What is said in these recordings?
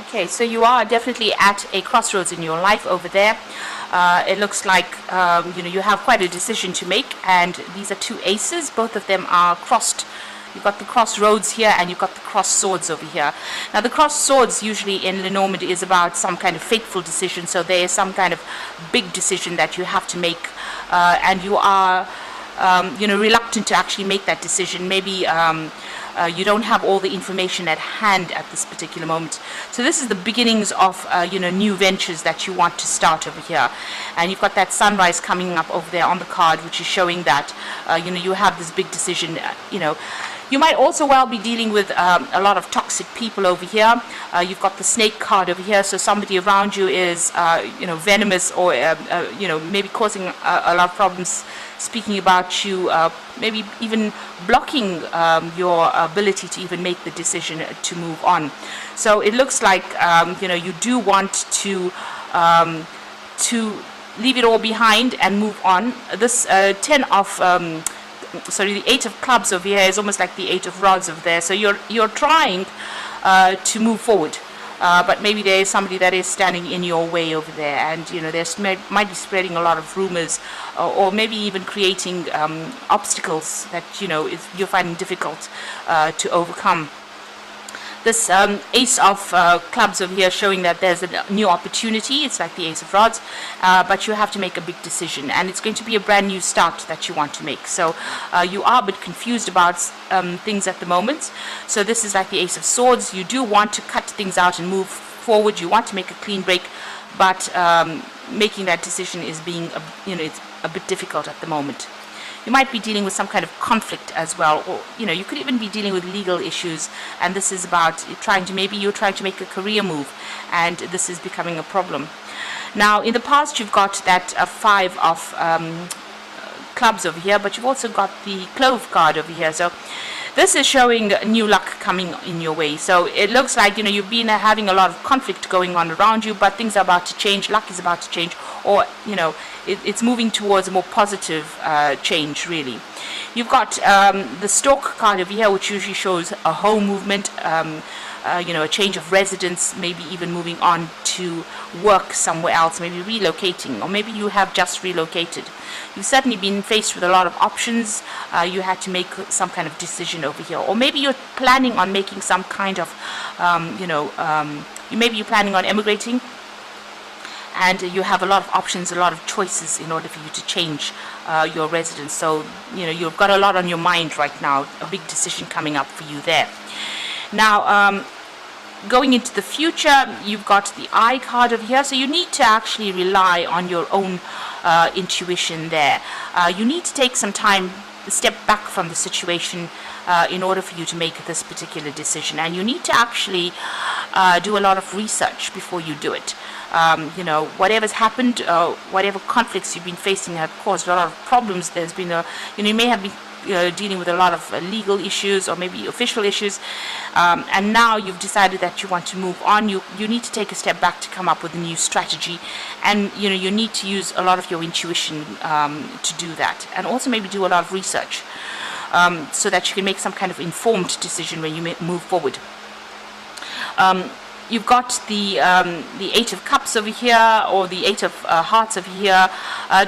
Okay, so you are definitely at a crossroads in your life over there. It looks like you have quite a decision to make, and these are two aces. Both of them are crossed. You've got the crossroads here, and you've got the cross swords over here. Now, the cross swords usually in Lenormand is about some kind of fateful decision. So there is some kind of big decision that you have to make, and you are reluctant to actually make that decision. Maybe you don't have all the information at hand at this particular moment. So this is the beginnings of new ventures that you want to start over here. And you've got that sunrise coming up over there on the card, which is showing that you have this big decision. You might also well be dealing with a lot of toxic people over here. You've got the snake card over here, so somebody around you is venomous, or maybe causing a lot of problems, speaking about you, maybe even blocking your ability to even make the decision to move on. So it looks like you do want to leave it all behind and move on. This the 8 of clubs over here is almost like the 8 of rods over there. So you're trying to move forward, but maybe there is somebody that is standing in your way over there, and there's might be spreading a lot of rumors, or maybe even creating obstacles that you're finding difficult to overcome. This ace of clubs over here showing that there's a new opportunity. It's like the ace of rods, but you have to make a big decision, and it's going to be a brand new start that you want to make. So you are a bit confused about things at the moment. So this is like the ace of swords. You do want to cut things out and move forward. You want to make a clean break, but making that decision is it's a bit difficult at the moment. You might be dealing with some kind of conflict as well, or you could even be dealing with legal issues, and this is about you're trying to make a career move, and this is becoming a problem. Now, in the past, you've got that 5 of clubs over here, but you've also got the clove card over here. So this is showing new luck coming in your way. So it looks like you've been having a lot of conflict going on around you, but things are about to change. Luck is about to change, or it's moving towards a more positive change, really. You've got the stork card over here, which usually shows a whole movement, a change of residence, maybe even moving on to work somewhere else, maybe relocating, or maybe you have just relocated. You've certainly been faced with a lot of options. You had to make some kind of decision over here, or maybe you're planning on making some kind of, maybe you're planning on emigrating, and you have a lot of options, a lot of choices in order for you to change your residence. So you've got a lot on your mind right now, a big decision coming up for you there. Now, going into the future, you've got the eye card over here, so you need to actually rely on your own intuition there. You need to take some time, step back from the situation in order for you to make this particular decision, and you need to actually do a lot of research before you do it. Whatever's happened, whatever conflicts you've been facing have caused a lot of problems. There's been you may have been dealing with a lot of legal issues, or maybe official issues, and now you've decided that you want to move on. You need to take a step back to come up with a new strategy, and you need to use a lot of your intuition to do that, and also maybe do a lot of research so that you can make some kind of informed decision when you move forward. You've got the 8 of Cups over here, or the 8 of Hearts over here.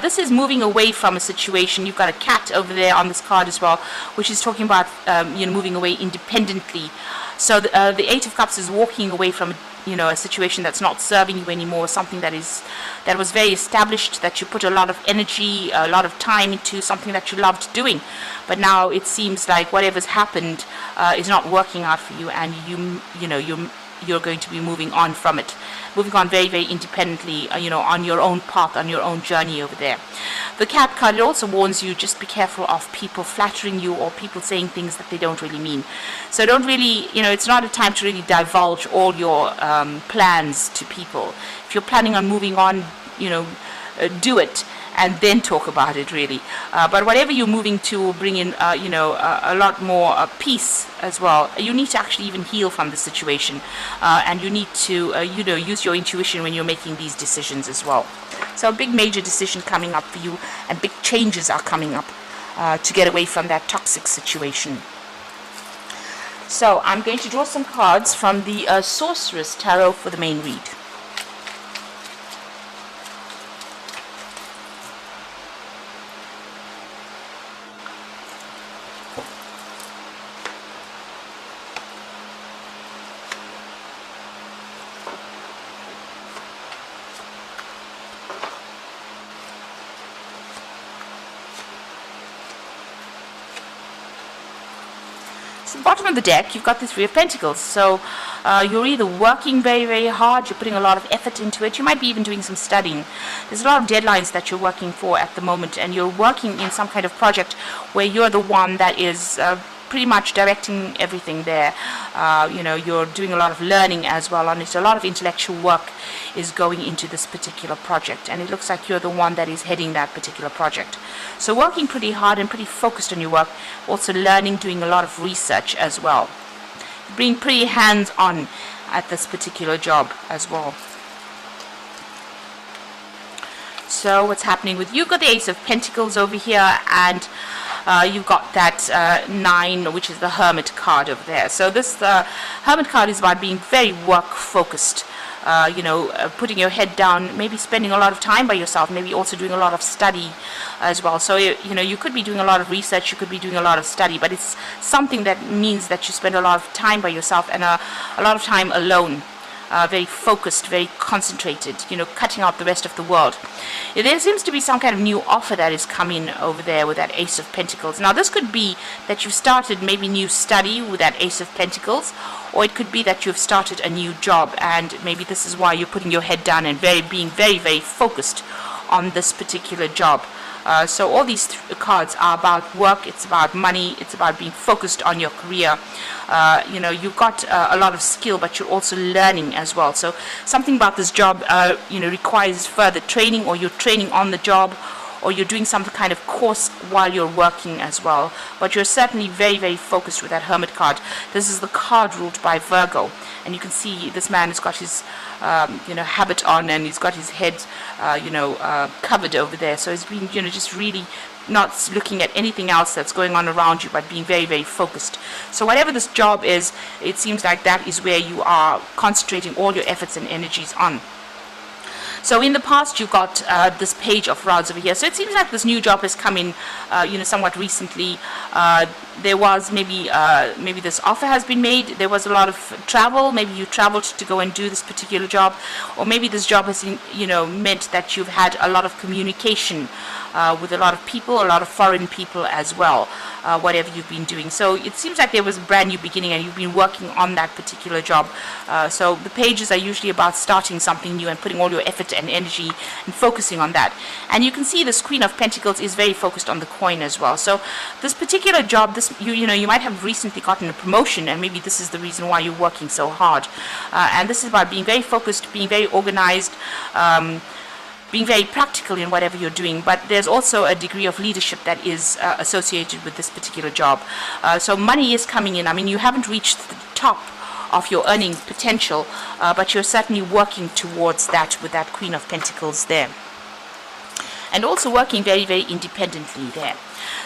This is moving away from a situation. You've got a cat over there on this card as well, which is talking about moving away independently. So the 8 of Cups is walking away from a situation that's not serving you anymore, something that was very established, that you put a lot of energy, a lot of time into, something that you loved doing, but now it seems like whatever's happened is not working out for you, and you're going to be moving on from it, moving on very, very independently, on your own path, on your own journey over there. The cat card, it also warns you, just be careful of people flattering you, or people saying things that they don't really mean. So don't really, it's not a time to really divulge all your plans to people. If you're planning on moving on, do it, and then talk about it, really. But whatever you're moving to will bring in, a lot more peace as well. You need to actually even heal from the situation, and you need to, use your intuition when you're making these decisions as well. So a big major decision coming up for you, and big changes are coming up to get away from that toxic situation. So I'm going to draw some cards from the Sorceress Tarot for the main read. So the bottom of the deck, you've got the Three of Pentacles. So you're either working very, very hard, you're putting a lot of effort into it, you might be even doing some studying. There's a lot of deadlines that you're working for at the moment, and you're working in some kind of project where you're the one that is pretty much directing everything there. You're doing a lot of learning as well on it. A lot of intellectual work is going into this particular project, and it looks like you're the one that is heading that particular project. So working pretty hard and pretty focused on your work, also learning, doing a lot of research as well. Being pretty hands-on at this particular job as well. So what's happening with you? You've got the Ace of Pentacles over here, and you've got that 9, which is the Hermit card over there. So this Hermit card is about being very work-focused. Putting your head down, maybe spending a lot of time by yourself, maybe also doing a lot of study as well. So, you could be doing a lot of research, you could be doing a lot of study, but it's something that means that you spend a lot of time by yourself and a lot of time alone. Very focused, very concentrated, cutting out the rest of the world. There seems to be some kind of new offer that is coming over there with that Ace of Pentacles. Now, this could be that you've started maybe new study with that Ace of Pentacles, or it could be that you've started a new job, and maybe this is why you're putting your head down and being very, very focused on this particular job. So all these cards are about work, it's about money, it's about being focused on your career. You've got a lot of skill, but you're also learning as well. So something about this job, requires further training, or you're training on the job, or you're doing some kind of course while you're working as well. But you're certainly very, very focused with that Hermit card. This is the card ruled by Virgo. And you can see this man has got his, habit on, and he's got his head, covered over there. So he's been, just really not looking at anything else that's going on around you, but being very, very focused. So whatever this job is, it seems like that is where you are concentrating all your efforts and energies on. So in the past, you've got this Page of Rods over here. So it seems like this new job has come in, somewhat recently. There was maybe this offer has been made. There was a lot of travel. Maybe you traveled to go and do this particular job, or maybe this job has, meant that you've had a lot of communication with a lot of people, a lot of foreign people as well. Whatever you've been doing. So it seems like there was a brand new beginning, and you've been working on that particular job. So the pages are usually about starting something new and putting all your effort and energy and focusing on that. And you can see this Queen of Pentacles is very focused on the coin as well. So this particular job, you might have recently gotten a promotion, and maybe this is the reason why you're working so hard. And this is about being very focused, being very organized, being very practical in whatever you're doing, but there's also a degree of leadership that is associated with this particular job. So money is coming in. I mean, you haven't reached the top of your earning potential, but you're certainly working towards that with that Queen of Pentacles there. And also working very, very independently there.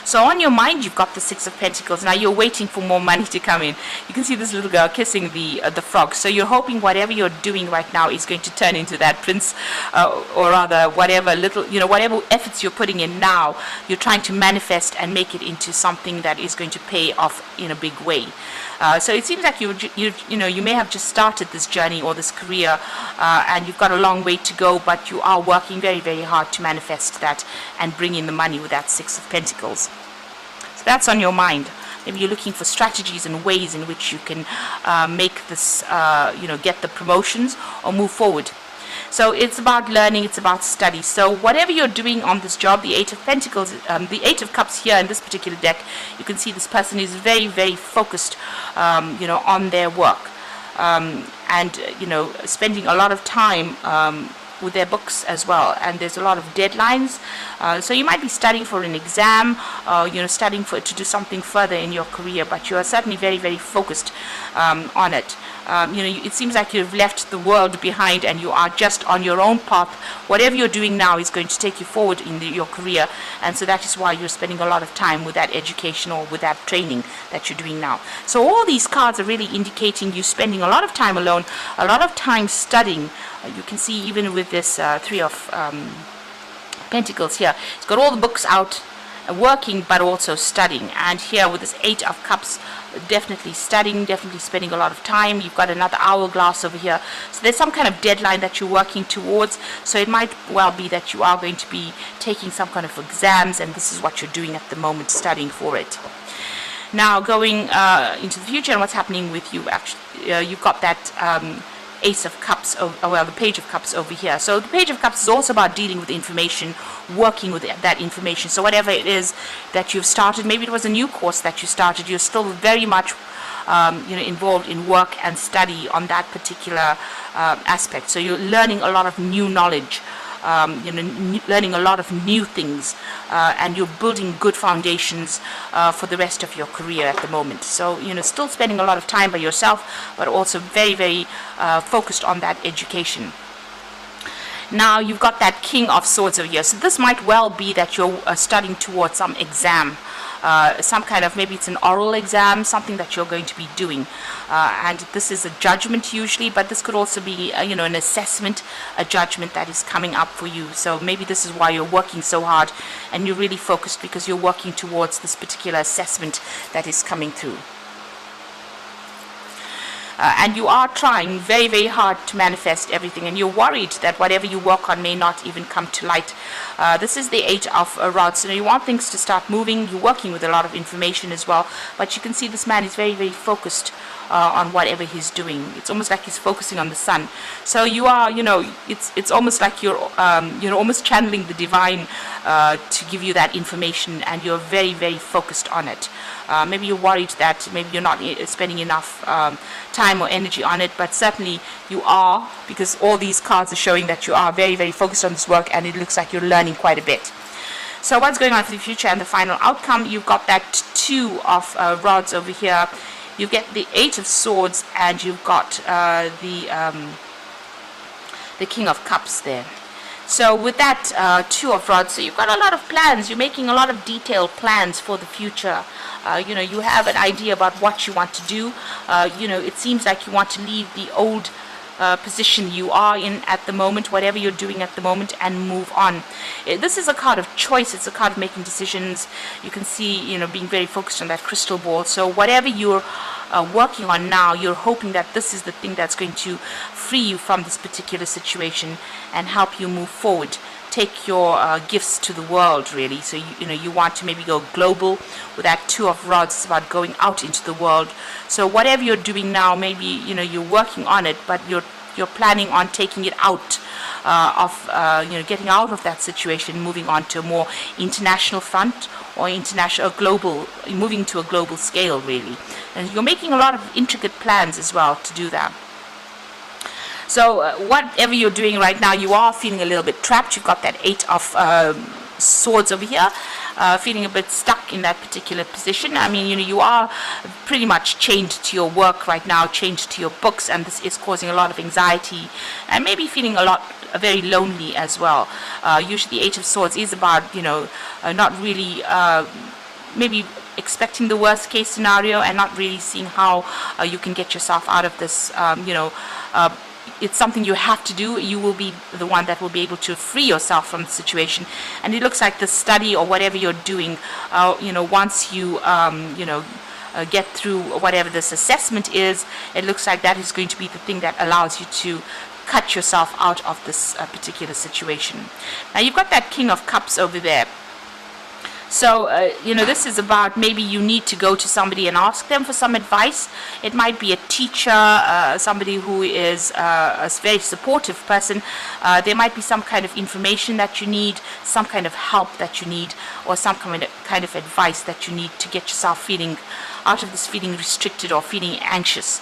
So on your mind, you've got the Six of Pentacles. Now you're waiting for more money to come in. You can see this little girl kissing the frog. So you're hoping whatever you're doing right now is going to turn into that prince, or rather whatever whatever efforts you're putting in now, you're trying to manifest and make it into something that is going to pay off in a big way. So it seems like you may have just started this journey or this career, and you've got a long way to go, but you are working very, very hard to manifest that and bring in the money with that Six of Pentacles. So that's on your mind. Maybe you're looking for strategies and ways in which you can make this, get the promotions or move forward. So it's about learning, it's about study. So whatever you're doing on this job, the Eight of Pentacles, the Eight of Cups here in this particular deck, you can see this person is very, very focused, on their work, and spending a lot of time, with their books as well, and there's a lot of deadlines. So you might be studying for an exam, studying to do something further in your career, but you are certainly very, very focused on it. It seems like you've left the world behind and you are just on your own path. Whatever you're doing now is going to take you forward in your career, and so that is why you're spending a lot of time with that education or with that training that you're doing now. So all these cards are really indicating you spending a lot of time alone, a lot of time studying. You can see even with this Three of Pentacles here, it's got all the books out, working but also studying. And here with this Eight of Cups, definitely studying, definitely spending a lot of time. You've got another hourglass over here, so there's some kind of deadline that you're working towards. So it might well be that you are going to be taking some kind of exams, and this is what you're doing at the moment, studying for it. Now going into the future and what's happening with you, actually you've got that Ace of Cups, the Page of Cups over here. So the Page of Cups is also about dealing with information, working with that information. So whatever it is that you've started, maybe it was a new course that you started, you're still very much involved in work and study on that particular aspect. So you're learning a lot of new knowledge, learning a lot of new things, and you're building good foundations for the rest of your career at the moment. So still spending a lot of time by yourself, but also very, very focused on that education. Now you've got that King of Swords over here. So this might well be that you're studying towards some exam, some kind of, maybe it's an oral exam, something that you're going to be doing, and this is a judgment usually, but this could also be an assessment, a judgment that is coming up for you. So maybe this is why you're working so hard and you're really focused, because you're working towards this particular assessment that is coming through. And you are trying very, very hard to manifest everything, and you're worried that whatever you work on may not even come to light. This is the Eight of Rods. So you want things to start moving. You're working with a lot of information as well, but you can see this man is very, very focused on whatever he's doing. It's almost like he's focusing on the sun. So you are, it's almost like you're almost channeling the divine to give you that information, and you're very, very focused on it. Maybe you're worried that maybe you're not spending enough time or energy on it, but certainly you are, because all these cards are showing that you are very, very focused on this work, and it looks like you're learning quite a bit. So what's going on for the future and the final outcome? You've got that Two of Rods over here. You get the Eight of Swords, and you've got the King of Cups there. So with that Two of Rods, so you've got a lot of plans. You're making a lot of detailed plans for the future. You have an idea about what you want to do. It seems like you want to leave the old position you are in at the moment, whatever you're doing at the moment, and move on. This is a card of choice. It's a card of making decisions. You can see, being very focused on that crystal ball. So whatever you're working on now, you're hoping that this is the thing that's going to free you from this particular situation and help you move forward. Take your gifts to the world, really. So you want to maybe go global. With that Two of Rods, it's about going out into the world. So whatever you're doing now, maybe you're working on it, but you're planning on taking it out getting out of that situation, moving on to a more international front, or global, moving to a global scale, really. And you're making a lot of intricate plans as well to do that. So whatever you're doing right now, you are feeling a little bit trapped. You've got that Eight of Swords over here, feeling a bit stuck in that particular position. I mean, you are pretty much chained to your work right now, chained to your books, and this is causing a lot of anxiety, and maybe feeling very lonely as well. Usually the Eight of Swords is about, not really, maybe expecting the worst case scenario and not really seeing how you can get yourself out of this, it's something you have to do. You will be the one that will be able to free yourself from the situation. And it looks like the study or whatever you're doing, once you, get through whatever this assessment is, it looks like that is going to be the thing that allows you to cut yourself out of this particular situation. Now you've got that King of Cups over there. So, this is about maybe you need to go to somebody and ask them for some advice. It might be a teacher, somebody who is a very supportive person. There might be some kind of information that you need, some kind of help that you need, or some kind of advice that you need to get yourself feeling out of this feeling restricted or feeling anxious.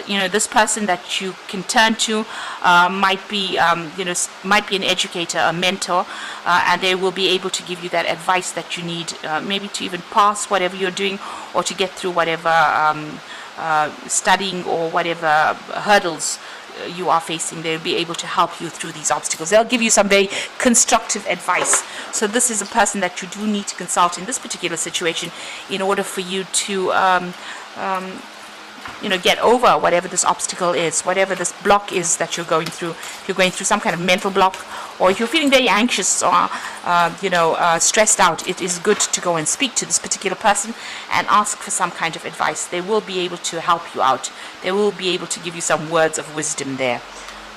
This person that you can turn to might be an educator, a mentor, and they will be able to give you that advice that you need, maybe to even pass whatever you're doing, or to get through whatever studying or whatever hurdles you are facing. They'll be able to help you through these obstacles. They'll give you some very constructive advice. So this is a person that you do need to consult in this particular situation in order for you to get over whatever this obstacle is, whatever this block is that you're going through. If you're going through some kind of mental block, or if you're feeling very anxious or stressed out, it is good to go and speak to this particular person and ask for some kind of advice. They will be able to help you out. They will be able to give you some words of wisdom there.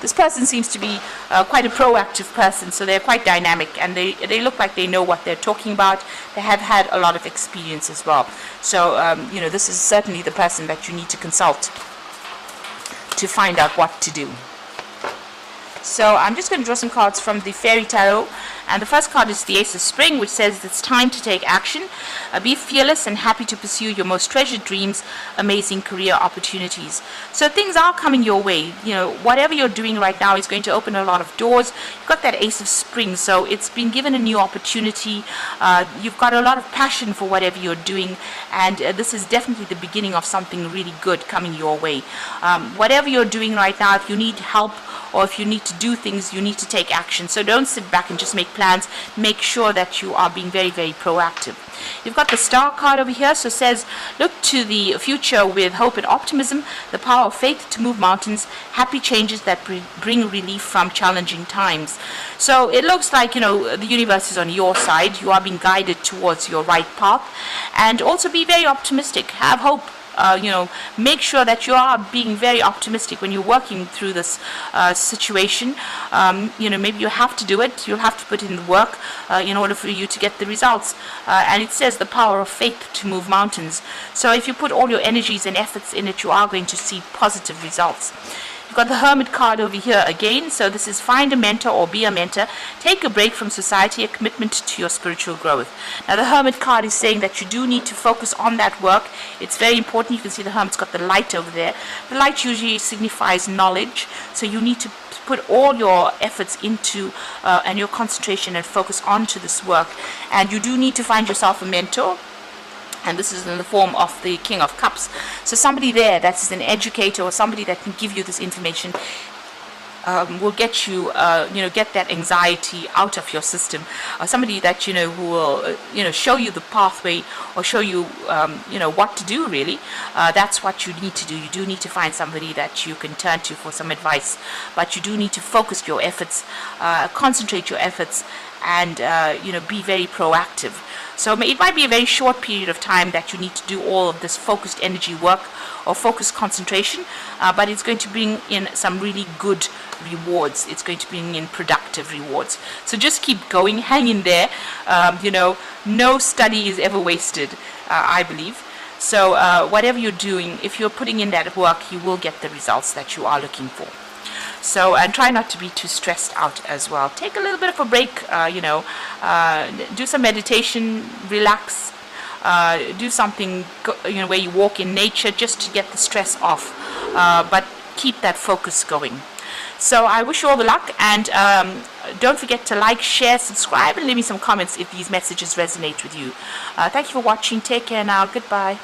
This person seems to be quite a proactive person, so they're quite dynamic, and they look like they know what they're talking about. They have had a lot of experience as well. So, this is certainly the person that you need to consult to find out what to do. So I'm just going to draw some cards from the Fairy Tarot, and the first card is the Ace of Spring, which says it's time to take action. Be fearless and happy to pursue your most treasured dreams, amazing career opportunities. So things are coming your way. Whatever you're doing right now is going to open a lot of doors. You've got that Ace of Spring, so it's been given a new opportunity. You've got a lot of passion for whatever you're doing, and this is definitely the beginning of something really good coming your way. Whatever you're doing right now, if you need help, or if you need to do things, you need to take action. So don't sit back and just make plans. Make sure that you are being very, very proactive. You've got the Star card over here, so it says, look to the future with hope and optimism, the power of faith to move mountains, happy changes that bring relief from challenging times. So it looks like, the universe is on your side. You are being guided towards your right path. And also be very optimistic. Have hope. Make sure that you are being very optimistic when you're working through this situation. Maybe you have to do it. You'll have to put in the work in order for you to get the results. And it says the power of faith to move mountains. So if you put all your energies and efforts in it, you are going to see positive results. You've got the Hermit card over here again. So this is find a mentor or be a mentor. Take a break from society, a commitment to your spiritual growth. Now the Hermit card is saying that you do need to focus on that work. It's very important. You can see the Hermit's got the light over there. The light usually signifies knowledge. So you need to put all your efforts into and your concentration and focus onto this work. And you do need to find yourself a mentor. And this is in the form of the King of Cups. So somebody there that's an educator or somebody that can give you this information will get you, get that anxiety out of your system. Somebody that, who will, show you the pathway or show you, what to do really. That's what you need to do. You do need to find somebody that you can turn to for some advice. But you do need to focus your efforts, concentrate your efforts, and, be very proactive. So it might be a very short period of time that you need to do all of this focused energy work or focused concentration, but it's going to bring in some really good rewards. It's going to bring in productive rewards. So just keep going, hang in there. No study is ever wasted, I believe. So whatever you're doing, if you're putting in that work, you will get the results that you are looking for. So, and try not to be too stressed out as well. Take a little bit of a break, do some meditation, relax, do something, where you walk in nature just to get the stress off, but keep that focus going. So I wish you all the luck, and don't forget to like, share, subscribe, and leave me some comments if these messages resonate with you. Thank you for watching. Take care now. Goodbye.